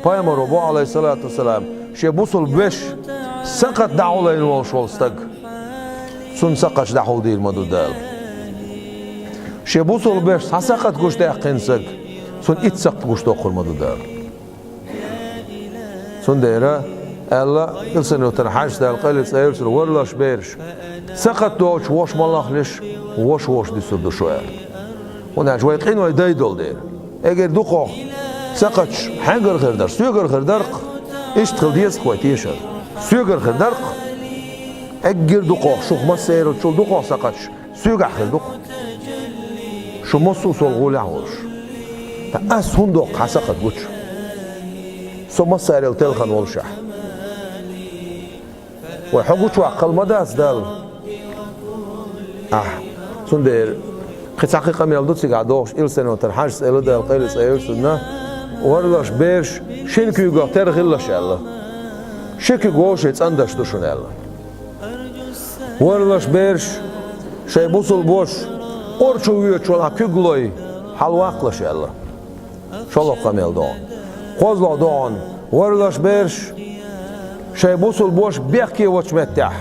Paymar Rabu aleyhissalatu vesselam şey busul beş sakat dağulayın ol şolstag. Sun sakat dağul değil madudal. Şey busul beş sakat kuşta yakınsag. Sun itsak kuşta okurmadudal. Sun deyra Allah ilsen yotan hajda alqalis ayrsur warlash berish. Sakat doğuş wash malahlish wash disudu şoyar. Ona şoy qinoy daydol der. Eğer duqo sakat hangar khirdar sugar khirdar iştqil diyes qoyt yeshar. Sugar khirdar eğer duqo şuxma seyr çul duqo sakat sugar khirduq. Şu mosu sol gulahosh. Ta as hundo qasakat guç. Soma sayrel telxan olshah. وحقوق وعقل مداس دال سندير قصاقي قمي الدوتسي قعدوش إلسن وترحاش سألو دال قيل سأيل سنة ورلاش بيرش شنكو يقع تاريخ إلا شاء شكو قوش يتصندش دوشون يلا ورلاش بيرش شاي بوصل بوش قرشو ويوشو لا كيقلوي حلواقلش يلا شالو قمي الدون قوزلو دون ورلاش بيرش şey busul boş bekki uçmetah.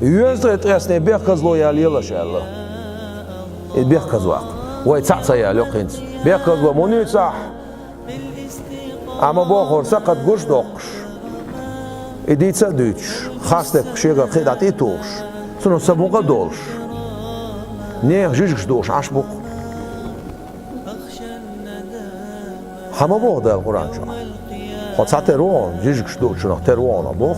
Yüzret resne bekkazlo yalıyla şallah. Bekkazvaq. Ve tsatsa yalıqint. Bekkazlo monitsah. Ama bu xorsa qad gush doqsh. Editsa düç. Xastek şega qidat ituş. Suno sabuqa dolsh. Ne jijx dosh ashbuq. Hama bu da Kur'anca. خاطرون جيجك شدوش نختارون أبوخ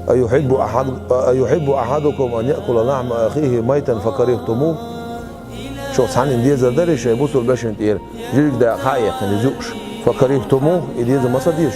أيحب أحدكم أن يأكل لحم أخيه ميتا فكرهتموه شو صحن إنديه زردري شيء بوصل باش نتير جيجك ده حقيقة نزوش فكرهتموه إديه زي ما صديش